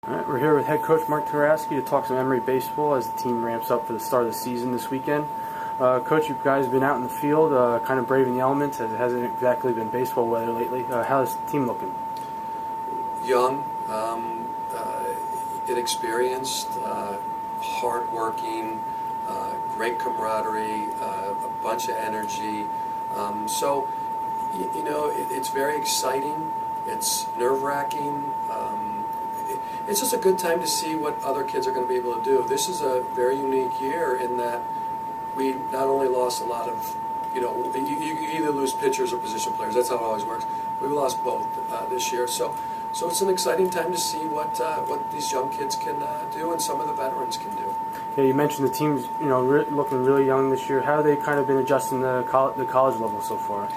All right, we're here with head coach Mike Twardoski to talk some Emory baseball as the team ramps up for the start of the season this weekend. Coach, you guys have been out in the field, kind of braving the elements, as it hasn't exactly been baseball weather lately. How's the team looking? Young, inexperienced, hardworking, great camaraderie, a bunch of energy. So, it's very exciting. It's nerve-wracking. It's just a good time to see what other kids are going to be able to do. This is a very unique year in that we not only lost a lot of, you either lose pitchers or position players. That's how it always works. We lost both this year. So it's an exciting time to see what these young kids can do and some of the veterans can do. Yeah, you mentioned the team's looking really young this year. How have they kind of been adjusting to the college level so far?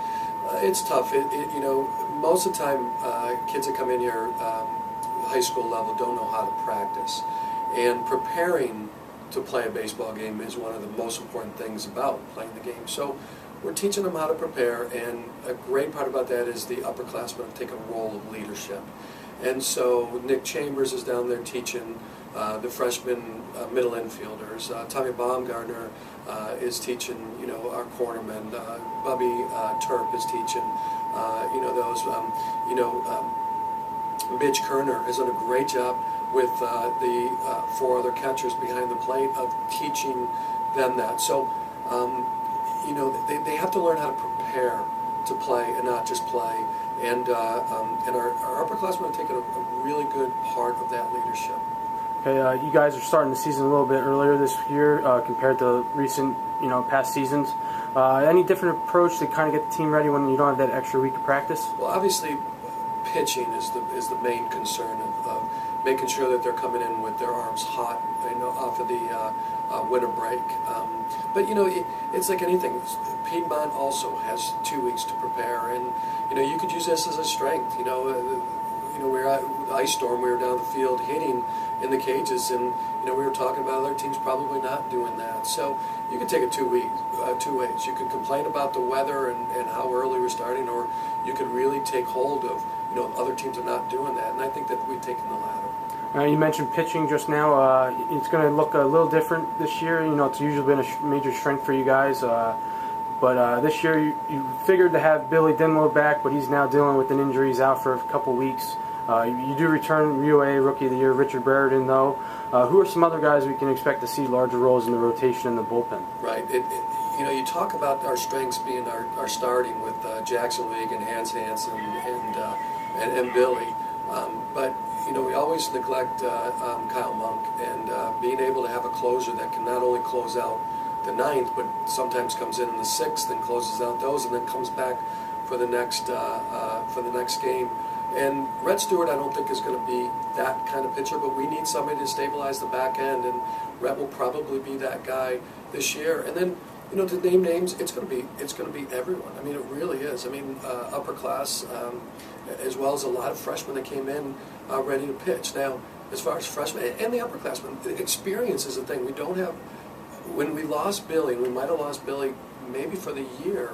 It's tough. Most of the time, kids that come in here, high school level, don't know how to practice, and preparing to play a baseball game is one of the most important things about playing the game. So we're teaching them how to prepare, and a great part about that is the upperclassmen have taken a role of leadership. And so Nick Chambers is down there teaching the freshman middle infielders. Tommy Baumgartner is teaching, our cornermen. Bubby Turp is teaching, those, Mitch Kerner has done a great job with the four other catchers behind the plate of teaching them that. So, they have to learn how to prepare to play and not just play. And our upperclassmen have taken a really good part of that leadership. Okay, you guys are starting the season a little bit earlier this year compared to recent, past seasons. Any different approach to kind of get the team ready when you don't have that extra week of practice? Well, obviously, pitching is the main concern of making sure that they're coming in with their arms hot, off of the winter break. But it's like anything. Piedmont also has 2 weeks to prepare, and you could use this as a strength. We were at the ice storm. We were down the field hitting in the cages, and we were talking about other teams probably not doing that. So you could take it 2 ways. You could complain about the weather and how early we're starting, or you could really take hold of other teams are not doing that. And I think that we've taken the latter. You mentioned pitching just now. It's going to look a little different this year. It's usually been a major strength for you guys. But this year you figured to have Billy Dimlow back, but he's now dealing with an injury. He's out for a couple weeks. You do return UA Rookie of the Year Richard Brereton, though. Who are some other guys we can expect to see larger roles in the rotation in the bullpen? Right. You talk about our strengths being our starting with Jackson League and Hans Hansen and Billy. But we always neglect Kyle Monk, and being able to have a closer that can not only close out the ninth, but sometimes comes in the sixth and closes out those, and then comes back for the next game. And Red Stewart, I don't think is going to be that kind of pitcher, but we need somebody to stabilize the back end, and Red will probably be that guy this year. And then, to name names, it's going to be everyone. I mean, it really is. I mean, upper class, as well as a lot of freshmen that came in ready to pitch. Now, as far as freshmen and the upperclassmen, the experience is a thing. We don't have. When we lost Billy, and we might have lost Billy maybe for the year,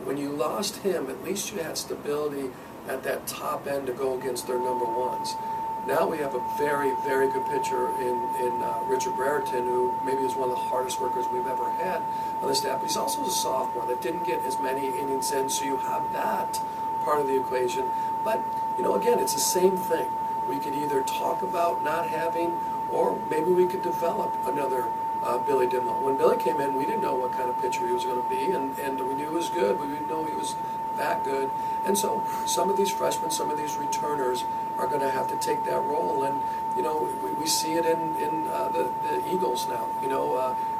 when you lost him, at least you had stability at that top end to go against their number ones. Now we have a very, very good pitcher in Richard Brereton, who maybe is one of the hardest workers we've ever had on the staff. He's also a sophomore that didn't get as many innings in, so you have that part of the equation. But, again, it's the same thing. We could either talk about not having, or maybe we could develop another Billy Dimlow. When Billy came in, we didn't know what kind of pitcher he was going to be, and we knew he was good, but we didn't know he was that good. And so some of these freshmen, some of these returners are going to have to take that role. And, we see it in the Eagles now,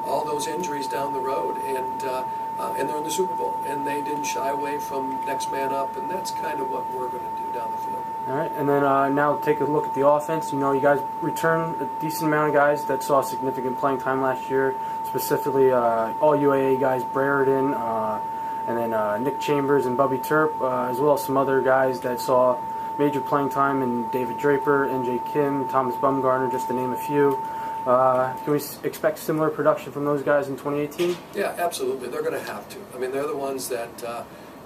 all those injuries down the road, and they're in the Super Bowl. And they didn't shy away from next man up, and that's kind of what we're going to do down the field. All right, and then now take a look at the offense. You guys return a decent amount of guys that saw significant playing time last year, specifically all UAA guys, Brereton, and then Nick Chambers and Bubby Turp, as well as some other guys that saw major playing time in David Draper, NJ Kim, Thomas Baumgartner, just to name a few. Can we expect similar production from those guys in 2018? Yeah, absolutely. They're going to have to. I mean, they're the ones that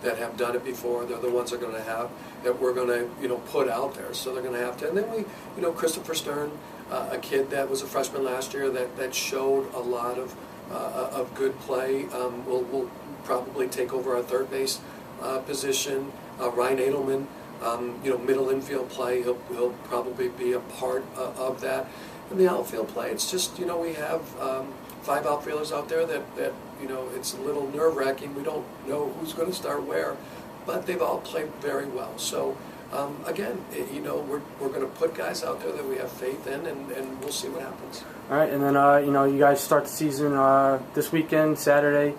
have done it before. They're the ones that are going to have. that we're going to put out there. So they're going to have to. And then we Christopher Stern, a kid that was a freshman last year that showed a lot of good play. Will probably take over our third base position. Ryan Edelman, middle infield play. He'll probably be a part of that. And the outfield play, it's just we have 5 outfielders out there that it's a little nerve-wracking. We don't know who's going to start where, but they've all played very well. So again, we're going to put guys out there that we have faith in, and we'll see what happens. All right, and then you guys start the season this weekend, Saturday,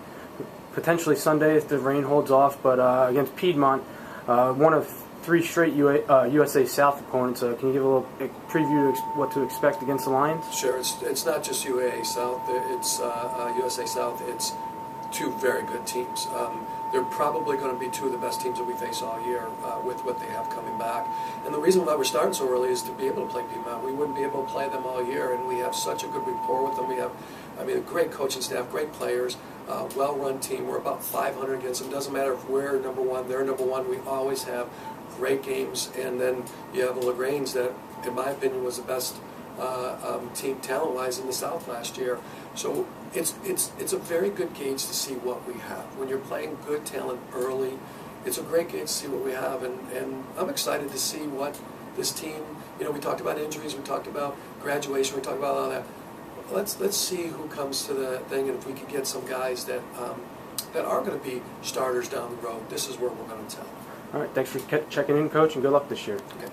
potentially Sunday if the rain holds off, but against Piedmont, one of 3 straight USA South opponents. Can you give a little preview of what to expect against the Lions? Sure. It's not just UAA South. It's USA South. It's 2 very good teams. They're probably going to be 2 of the best teams that we face all year with what they have coming back. And the reason why we're starting so early is to be able to play Piedmont. We wouldn't be able to play them all year, and we have such a good rapport with them. We have, a great coaching staff, great players, well-run team. We're about 500 against them. Doesn't matter if we're number 1, they're number 1. We always have great games. And then you have the LaGrange that, in my opinion, was the best team talent-wise in the South last year. So it's a very good gauge to see what we have. When you're playing good talent early, it's a great gauge to see what we have, and I'm excited to see what this team, we talked about injuries, we talked about graduation, we talked about all that. Let's see who comes to the thing, and if we can get some guys that are going to be starters down the road, this is where we're going to tell. All right, thanks for checking in, Coach, and good luck this year. Okay.